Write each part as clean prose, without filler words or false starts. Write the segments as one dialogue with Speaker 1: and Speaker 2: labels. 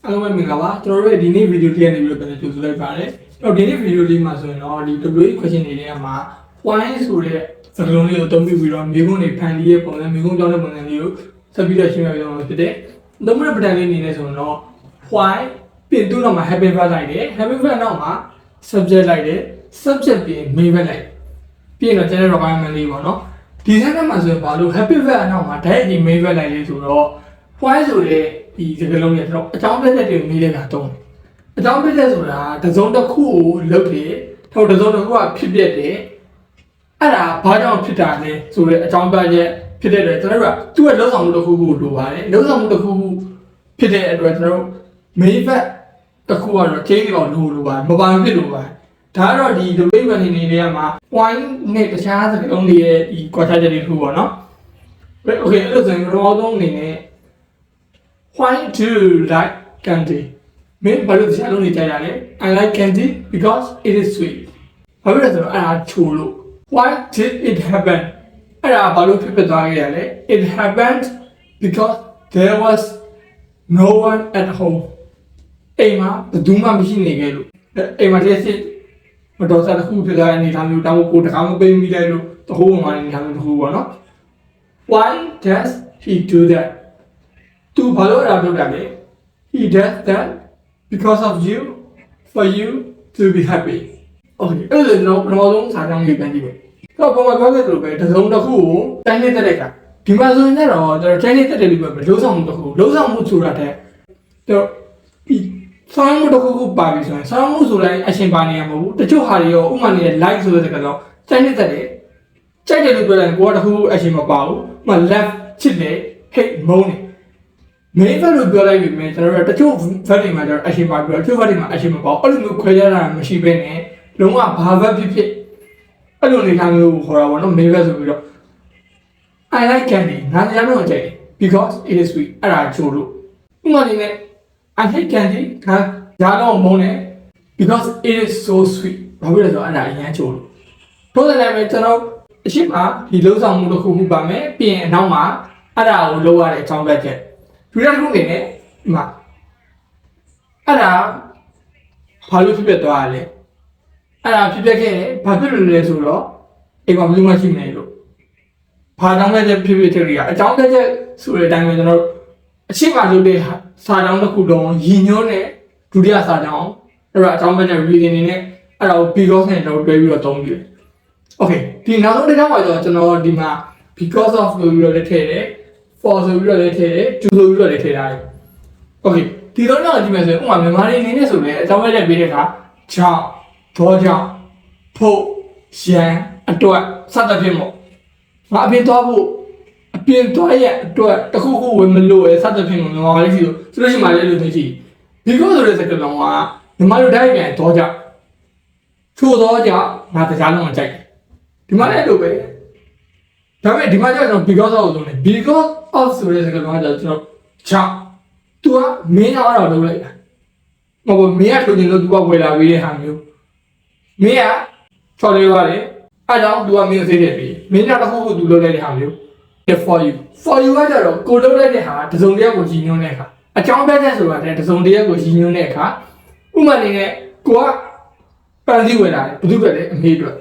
Speaker 1: အားလုံးပဲမင်္ဂလာပါကျွန်တော်တို့ရဲ့ဒီနေ့ဗီဒီယိုလေးကနေပြီးတော့ပြန်ကြိုဆိုလိုက်ပါတယ်တော့ဒီနေ့ဗီဒီယိုလေးမှာဆိုရင်တော့ဒီ WA question တွေထဲမှာ point ဆိုတဲ့စကားလုံးလေးကိုအသုံးပြုပြီးတော့မိကုန်းတွေဖန်တီးရဲ့ပုံစံမိကုန်းကြောင်းတဲ့ပုံစံလေးကိုဆက်ပြီးတော့ရှင်းပြပေးသွားမှာဖြစ်တယ်။သုံးတဲ့ပဒံလေးအနေနဲ့ဆိုရင်တော့ point ပြင်သူ့နောက်မှာ happy verb လိုက်တယ် happy verb နောက်မှာ subject လိုက်တယ် subject ပြင် main verb လိုက်ပြင်တော့ general requirement လေးပေါ့နော်ဒီစကားမှာဆိုရင်ဘာလို့ happy verb နောက်မှာ direct ဒီ main verb လိုက်လေးဆိုတော့ point ဆိုတဲ့ဒီစကားလုံးကြီးတော့အကြောင်းပြချက်တွေမေးတဲ့အခါတုံးအကြောင်းပြချက်ဆိုတာတစ်စုံတစ်ခုကိုလုပ်တယ်ထောက်တစ်စုံတစ်ခုကဖြစ်ပြတယ်အဲ့ဒါဘာကြောင့်ဖြစ်တာလဲဆိုတဲ့အကြောင်းပြချက်ဖြစ်တဲ့အတွက်ကျွန်တော်တို့ကသူ့ရဲ့လုံဆောင်မှုတစ်ခုကိုလိုပါတယ်လုံဆောင်မှုတစ်ခုဖြစ်တဲ့အတွက်ကျွန်တော်တို့ main verb တစ်ခုကတော့ change တော့လိုပါမပါဖြစ်လို့ပါဒါကတော့ဒီ debate ဝင်နေနေရမှာ point နဲ့တခြားစကားလုံးတွေရဲ့ဒီကွာခြားချက်တွေထူပေါ့နော် okay အဲ့လိုဆိုရင်တော့တော့အနေနဲ့Why do you like candy? မင်းဘာလို့ဒီအလုံးလေးကြိုက်ရလဲ I like candy because it is sweet. ဘာဖြစ်လဲဆိုတော့အဲ့ဒါချိုလို့ Why did it happen? အဲ့ဒါဘာလို့ဖြစ်သွားခဲ့ရလဲ It happened because there was no one at home. အိမ်မှာဘယ်သူမှမရှိနေခဲ့လို့အိမ်မှာတည်းစစ်မတော်စားတစ်ခုဖြစ်သွားတဲ့အနေအထားမျိုးတောင်းကိုတကားမပေးမိလိုက်လို့တဟိုးမှအနေအထားမျိုးတစ်ခုပေါ့နော် Why does he do that? Tu bhalo eraလုပ်တာလေ He does that because of you for you to be happy. Okay အဲ့လိုတော့ပထမဆုံးစာကြောင်းလေးပြန်ကြည့်မယ်။တော့ပုံမှန်ပြောခဲ့သလိုပဲတစ်စုံတစ်ခုကိုတိုင်းနေတက်တာဒီမှာဆိုရင်တော့ကျွန်တော်တိုင်းနေတက်တယ်လို့ပြောမယ်လုံးဆောင်မှုတစ်ခုလုံးဆောင်မှုဆိုတာတဲ့တော့ဒီဆောင်းမှုတစ်ခုကိုပါပြီဆိုရင်ဆောင်းမှုဆိုတိုင်းအရှင်ပါနေရမဟုတ်ဘူးတချို့ဟာတွေရောဥမာနေတဲ့ like ဆိုတဲ့စကားလုံးတိုင်းနေတက်တယ်ကြိုက်တယ်လို့ပြောတယ်ကိုကတစ်ခုအရှင်မပါဘူးဥမာ left ချစ်တယ် hate မုန်းတယ် main verb လို့ပြောလိုက်ပြီမယ်ကျွန်တော်တို့တချို့ verb တွေမှာကျတော့ action ပါပြီးတော့တချို့ verb တွေမှာ action မပေါ့အဲ့လိုမျိုးခွဲခြားတာမရှိဘဲနဲ့လုံးဝဘာ verb ဖြစ်ဖြစ်အဲ့လိုအနေထားမျိုးကိုခေါ်တာပေါ့နော် main verb ဆိုပြီးတော့ I like candy ငါကြားလို့ကြိုက်တယ် because it is sweet အဲ့ဒါချို့လို့ဥပမာအနေနဲ့ I hate candy ငါကြားတော့မုန်းတယ် because it is so sweet ဘာဖြစ်လဲဆိုတော့အဲ့ဒါအရင်ချို့လို့ထို့တဲ့လည်းပဲကျွန်တော်အရှိမဒီလုံးဆောင်မှုတစ်ခုခုပါမယ်ပြီးရင်အနောက်မှာအဲ့ဒါကိုလောက်ရတဲ့အကြောင်းပြချက်ဒီလိုမျိုးနေနဲ့ဒီမှာအဲ့ဒါဘာလို့ဖြစ်ပြသွားရလဲအဲ့ဒါဖြစ်ပြခဲ့တယ်ဘာဖြစ်လို့လဲဆိုတော့အိမ်မှာဘယ်သူမှရှိမနေလို့ဘာကြောင့်လဲဖြစ်ဖြစ်ထက်ရအကြောင်းပြချက်ဆိုတဲ့အတိုင်းပဲကျွန်တော်အရှိမလုပ်တဲ့စာကြောင်းတစ်ခုလုံးရည်ညွှန်းတဲ့ဒုတိယစာကြောင်းအဲ့ဒါအကြောင်းပြချက် reason နေနဲ့အဲ့ဒါကို because နဲ့တော့တွဲပြီးတော့သုံးပြီးတယ် okay ဒီနောက်ဆုံးတစ်ခါမှာကျွန်တော်ဒီမှာ because of လို့ပြီးတော့လည်းထည့်တယ်for ဆိုပြီးတော့လည်းထည့်တယ် to ဆိုပြီးတော့လည်းထည့်ထားတယ် okay ဒီတော့တော့ဒီမှာဆိုရင်ဥပမာမြန်မာတွေအနေနဲ့ဆိုလည်းအကြောင်းပြချက်ပေးတဲ့အခါကြောင့်တော့ကြောင့်ဖို့ရန်အတွက်စသဖြင့်ပေါ့ငါအပြင်သွားဖို့အပြင်သွားရဲ့အတွက်တခုခုဝင်မလို့ရစသဖြင့်ပေါ့မြန်မာလေးစီဆိုလို့ရှိမှလည်းလို့မရှိ because ဆိုတဲ့စကားလုံးကမြန်မာလိုတိုင်းပြန်တော့ကြောင့်ချို့တော့ကြောင့်ငါတရားလုံးမကြိုက်ဒီမှာလည်းလို့ပဲဒါပေမဲ့ဒီမှာကျတော့ because of ဆိုနေ because of ဆိုတဲ့စကားလုံးကကျွန်တော်ချောင်း तू ကမင်းတော့လုပ်လိုက်တာမဟုတ်ဘူးမင်းကထိုးနေလို့ तू ကဝယ်လာပေးတဲ့ဟာမျိုးမင်းကချော်လေးပါတယ်အဲ့တော့ तू ကမင်းကိုသိတယ်ပြီးမင်းကတခုခု तू လုပ်လိုက်တဲ့ဟာမျိုး for you ကကျတော့ကိုလုပ်လိုက်တဲ့ဟာတစုံတစ်ယောက်ကိုရည်ညွှန်းတဲ့အခါအကြောင်းပြချက်ဆိုတာတဲ့တစုံတစ်ယောက်ကိုရည်ညွှန်းတဲ့အခါဥပမာအနေနဲ့ကိုကပန်းစည်းဝယ်လာတယ်ဘယ်သူကလဲအမေအတွက်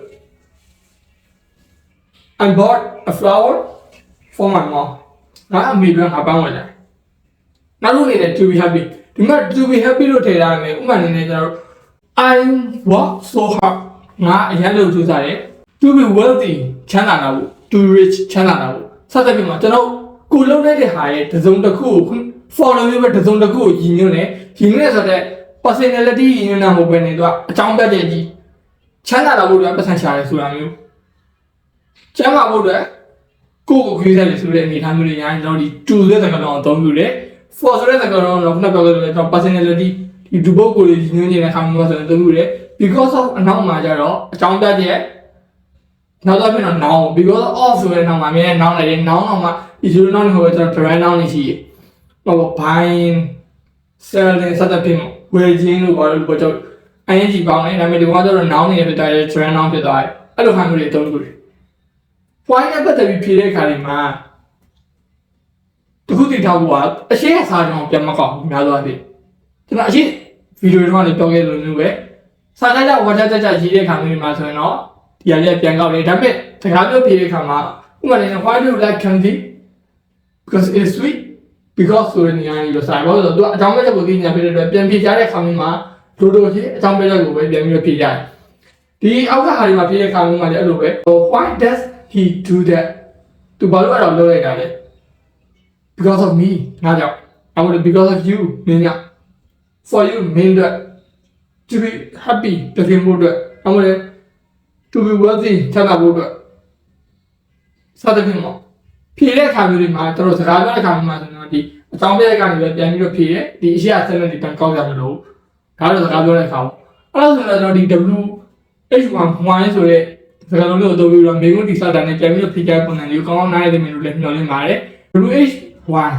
Speaker 1: I bought a flower for my mom. ငါအမေတို့ငါပန်းဝင်လာ။နောက်လို့နေတယ် to be happy. ဒီမှာ to be happy လို့ထည့်ထားမယ်။ဥပမာအနေနဲ့ကျွန်တော် I work so hard. ငါအရင်လုပ်ကြိုးစားတယ် to be wealthy ချမ်းသာတာဘူး to rich ချမ်းသာတာဘူးစသဖြင့်မှာကျွန်တော်ကိုလုပ်လိုက်တဲ့ဟာရဲ့တစ်စုံတစ်ခုကို follow မျိုးပဲတစ်စုံတစ်ခုကိုရည်ညွှန်းတယ်။ရည်ညွှန်းတဲ့ဆိုတဲ့ personality ရည်ညွှန်းတာမဟုတ်ဘဲနဲ့သူကအကြောင်းပြချက်ကြီးချမ်းသာတာဖို့အတွက်ပတ်စံရှာတယ်ဆိုတာမျိုးကျမ်းမာဖို့အတွက်ကိုယ့်ကိုခွေးဆိုင်လေဆိုတဲ့အနေအထားမျိုးတွေညာကျွန်တော်ဒီ to တဲ့စကားလုံးအသုံးပြုတယ် for ဆိုတဲ့စကားလုံးတော့ခုနပြောခဲ့တဲ့ကျွန်တော် personality ဒီဒုပုဂ္ဂိုလ်တွေညွှန်းနေတဲ့အခါမျိုးဆိုရင်အသုံးပြုတယ် because of အနောက်မှာကျတော့အကြောင်းပြချက်နောက်တော့ပြန်တော့ noun because of ဆိုတဲ့နောက်မှာအများနဲ့ noun လိုက်တယ် noun တော့မှဒီလို noun တွေဟိုကျွန်တော် direct noun တွေရှိတယ်ဟို buying selling စသဖြင့်ဝယ်ခြင်းလို့ပြောလို့ကျွန်တော် ing ပေါင်းတယ်ဒါပေမဲ့ဒီကောင်ကျတော့ noun တွေဖြစ်သွားတယ် direct noun ဖြစ်သွားတယ်အဲ့လိုဟာမျိုးတွေအသုံးပြုတယ်point နဲ့ပတ်သက်ပြီးဖြေတဲ့အခါတွေမှာတခုသိထားဖို့ကအရှင်းအစားကြောင့်ပြန်မကောက်ဘူးများသောအားဖြင့် ကျွန်တော်အရှိဗီဒီယိုတော့လည်းပြောခဲ့လို့မျိုးပဲစာကြဝါကြကြရေးတဲ့ခါမျိုးမှာဆိုရင်တော့ဒီအရေးပြန်ကောက်တယ်ဒါပေမဲ့စကားပြောပြတဲ့ခါမှာဥပမာနဲ့ why do you like candy because it's sweet because ဆိုတဲ့နေရာကြီးလို့ဆိုင်ပါတော့သူအကြောင်းပဲချက်ကိုသိညာပြတဲ့အတွက်ပြန်ဖြေချတဲ့ခါမျိုးမှာတို့ကြီးအကြောင်းပဲချက်ကိုပဲပြန်ပြီးတော့ဖြေကြတယ်ဒီအောက်ကဟာတွေမှာဖြေတဲ့ခါမျိုးမှာလည်းအဲ့လိုပဲ why does he do that သူဘာလို့အဲ့လိုလုပ်လိုက်တာလဲ because of me ငါကြောင့် I would because of you မင်းကြောင့် for you မင်းတို့ to be happy တကယ်မို့အတွက် I would to be worthy ချမ်းသာဖို့အတွက်စသဖြင့်ပေါ့ဖြေတဲ့ခါမျိုးတွေမှာတို့စကားပြောတဲ့ခါမျိုးမှာဆိုတော့ဒီအကြောင်းပြတဲ့ကနေပဲပြန်ပြီးတော့ဖြေတယ်ဒီအရှိအဆက်နဲ့ဒီတန်ကောက်ကြမလို့ဒါတော့စကားပြောတဲ့ခါပေါ့အဲ့ဒါဆိုတော့ဒီ WH1 wine ဆိုတဲ့စကားလုံးလေးကိုအသုံးပြီးတော့မေကွန်းတိစတာနဲ့ပြန်ပြီးတော့ဖြေကြပုံစံလေးကိုကောင်းကောင်းနားရတဲ့မင်းတို့လည်းမျှော်လင့်ပါတယ် WH1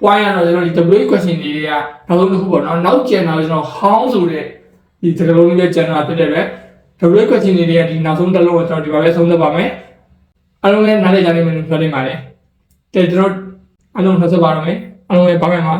Speaker 1: why ကတော့ကျွန်တော်ဒီ WH question တွေကနောက်ဆုံးတစ်ခုပေါ့နော်နောက်ကျန်တော့ကျွန်တော် how ဆိုတဲ့ဒီစကားလုံးလေးပဲကျန်တာဖြစ်တဲ့အတွက် WH question တွေကဒီနောက်ဆုံးတစ်လုံးကိုကျွန်တော်ဒီပါပဲဆုံးသက်ပါမယ်အားလုံးလည်းနားလည်ကြနိုင်မယ်လို့ပြောနေပါတယ်တဲ့ကျွန်တော်အားလုံးဆက်ပါတော့မယ်အားလုံးလည်းပါမယ်ပါ